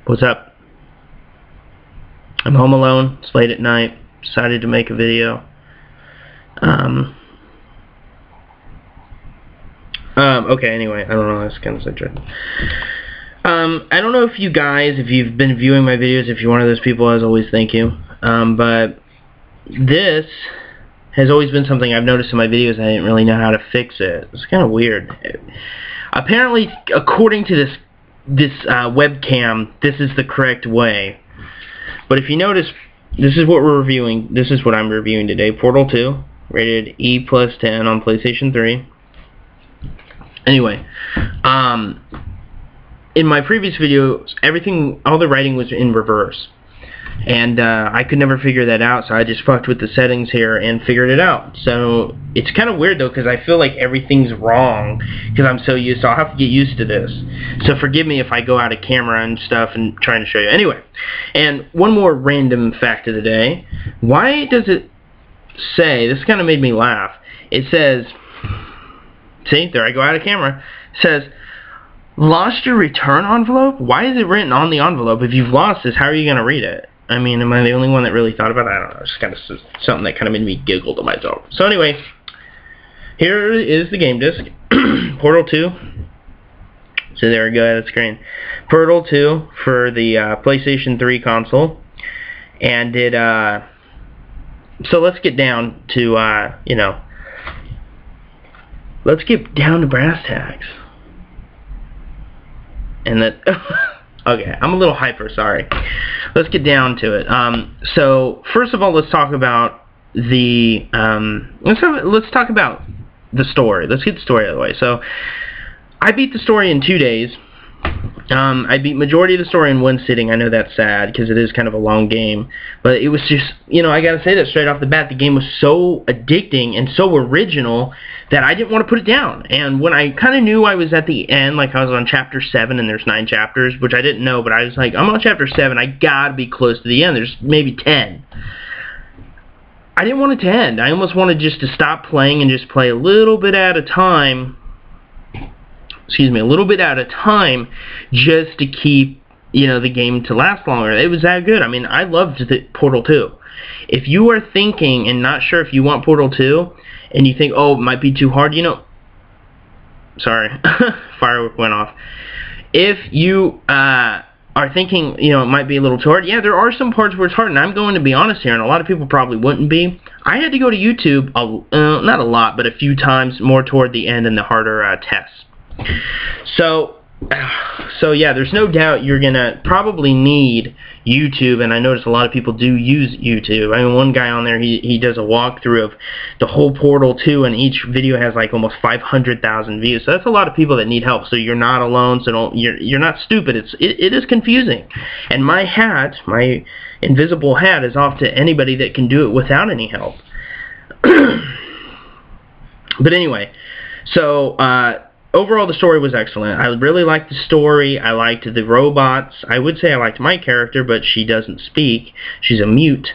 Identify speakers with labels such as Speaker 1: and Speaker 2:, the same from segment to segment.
Speaker 1: What's up? I'm home alone. It's late at night. Decided to make a video. Okay, anyway, I don't know, that's kind of sidetracked. I don't know if you guys, if you've been viewing my videos, if you're one of those people, as always, thank you. But this has always been something I've noticed in my videos, and I didn't really know how to fix it. It's kind of weird. Apparently, according to this webcam, this is the correct way. But if you notice, this is what we're reviewing. This is what I'm reviewing today. Portal 2, rated E+10 on PlayStation 3. Anyway, in my previous videos, all the writing was in reverse. And I could never figure that out, so I just fucked with the settings here and figured it out. So it's kind of weird though, because I feel like everything's wrong because I'm so used. So I'll have to get used to this. So forgive me if I go out of camera and stuff and trying to show you. Anyway, and one more random fact of the day. Why does it say? This kind of made me laugh. It says, see, there I go out of camera. It says, lost your return envelope? Why is it written on the envelope? If you've lost this, how are you going to read it? I mean, am I the only one that really thought about it? I don't know. It's kind of something that kind of made me giggle to myself. So anyway, here is the game disc. Portal 2. So there we go, that's screen. Portal 2 for the PlayStation 3 console. And it, so let's get down to, you know, let's get down to brass tacks. And that... Okay, I'm a little hyper, sorry. Let's get down to it. So first of all, let's talk about the let's talk about the story. Let's get the story out of the way. So I beat the story in 2 days. I beat majority of the story in one sitting. I know that's sad because it is kind of a long game, but it was just, you know, I gotta say that straight off the bat, the game was so addicting and so original that I didn't want to put it down. And when I kind of knew I was at the end, like I was on chapter 7 and there's 9 chapters, which I didn't know, but I was like, I'm on chapter 7, I gotta be close to the end. There's maybe 10. I didn't want it to end. I almost wanted just to stop playing and just play a little bit at a time. Excuse me, a little bit at a time, just to keep, you know, the game to last longer. It was that good. I mean, I loved the Portal 2. If you are thinking and not sure if you want Portal 2, and you think, oh, it might be too hard, you know, sorry, firework went off. If you are thinking, you know, it might be a little too hard, yeah, there are some parts where it's hard, and I'm going to be honest here, and a lot of people probably wouldn't be. I had to go to YouTube, not a lot, but a few times more toward the end in the harder tests. So yeah, there's no doubt you're gonna probably need YouTube, and I notice a lot of people do use YouTube. I mean, one guy on there, he does a walkthrough of the whole Portal 2, and each video has like almost 500,000 views. So that's a lot of people that need help. So you're not alone. So you're not stupid. It is confusing, and my hat, my invisible hat, is off to anybody that can do it without any help. But anyway, so overall, the story was excellent. I really liked the story. I liked the robots. I would say I liked my character, but she doesn't speak. She's a mute.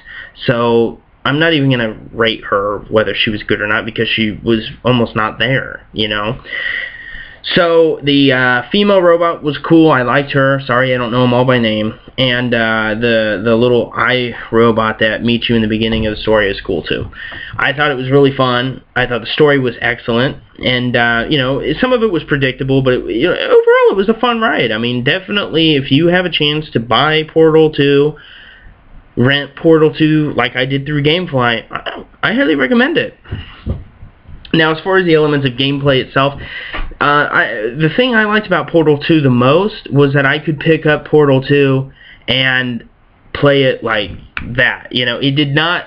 Speaker 1: So I'm not even going to rate her whether she was good or not, because she was almost not there, you know. So the female robot was cool. I liked her. Sorry, I don't know them all by name. And the little eye robot that meets you in the beginning of the story is cool too. I thought it was really fun. I thought the story was excellent. And you know, some of it was predictable, but you know, overall it was a fun ride. I mean, definitely if you have a chance to buy Portal 2, rent Portal 2 like I did through Gamefly, I highly recommend it. Now, as far as the elements of gameplay itself, the thing I liked about Portal 2 the most was that I could pick up Portal 2 and play it like that. You know, it did not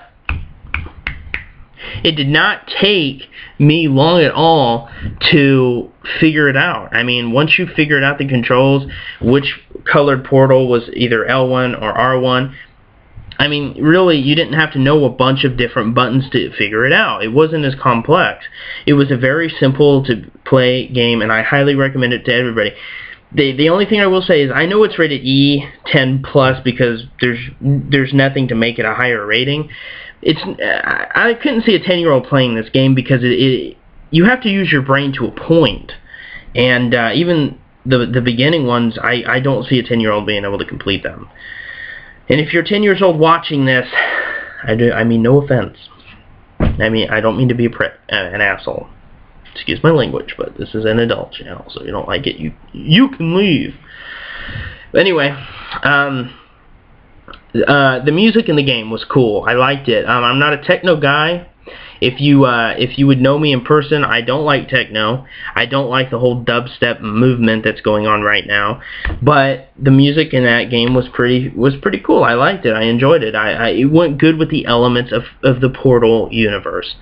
Speaker 1: take me long at all to figure it out. I mean, once you figured out the controls, which colored portal was either L1 or R1, I mean, really, you didn't have to know a bunch of different buttons to figure it out. It wasn't as complex. It was a very simple to play game, and I highly recommend it to everybody. The only thing I will say is I know it's rated E10+ because there's nothing to make it a higher rating. I couldn't see a 10-year-old playing this game because you have to use your brain to a point. And even the beginning ones, I don't see a 10-year-old being able to complete them. And if you're 10 years old watching this, I mean no offense. I mean, I don't mean to be an asshole. Excuse my language, but this is an adult channel, so if you don't like it, you can leave. But anyway, the music in the game was cool. I liked it. I'm not a techno guy. If you would know me in person, I don't like techno. I don't like the whole dubstep movement that's going on right now. But the music in that game was pretty cool. I liked it. I enjoyed it. It went good with the elements of the Portal universe,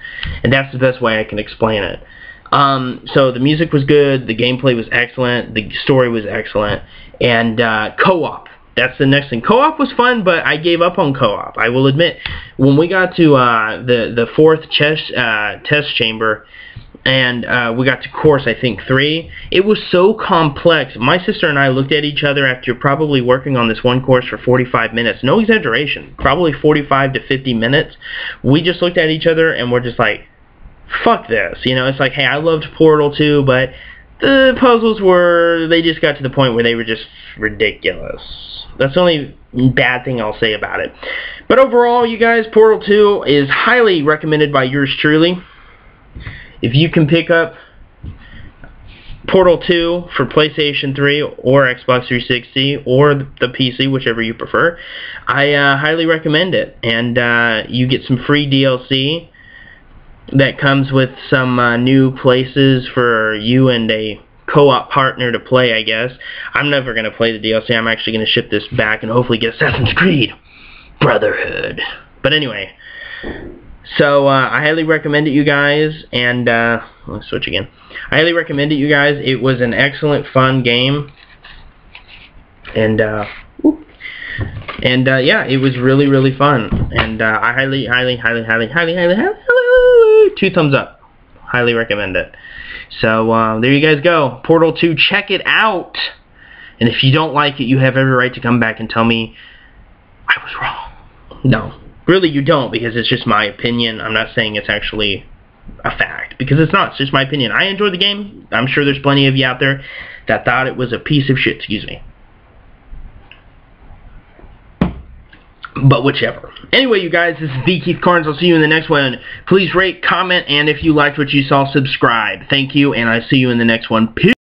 Speaker 1: and that's the best way I can explain it. So the music was good. The gameplay was excellent. The story was excellent, and co-op. That's the next thing. Co-op was fun, but I gave up on co-op. I will admit, when we got to the fourth test chamber, and we got to course, I think, 3, it was so complex. My sister and I looked at each other after probably working on this one course for 45 minutes. No exaggeration. Probably 45 to 50 minutes. We just looked at each other, and we're just like, fuck this. You know, it's like, hey, I loved Portal 2, but the puzzles they just got to the point where they were just ridiculous. That's the only bad thing I'll say about it. But overall, you guys, Portal 2 is highly recommended by yours truly. If you can pick up Portal 2 for PlayStation 3 or Xbox 360 or the PC, whichever you prefer, I highly recommend it. And you get some free DLC that comes with some new places for you and a co-op partner to play, I guess. I'm never going to play the DLC. I'm actually going to ship this back and hopefully get Assassin's Creed Brotherhood. But anyway, so I highly recommend it, you guys. And let's switch again. I highly recommend it, you guys. It was an excellent, fun game. And yeah, it was really, really fun. And I highly 2 thumbs up. Highly recommend it. So there you guys go. Portal 2, check it out. And if you don't like it, you have every right to come back and tell me I was wrong. No, really you don't, because it's just my opinion. I'm not saying it's actually a fact, because it's not. It's just my opinion. I enjoyed the game. I'm sure there's plenty of you out there that thought it was a piece of shit. Excuse me. But whichever. Anyway, you guys, this is the Keith Carnes. I'll see you in the next one. Please rate, comment, and if you liked what you saw, subscribe. Thank you, and I'll see you in the next one. Peace.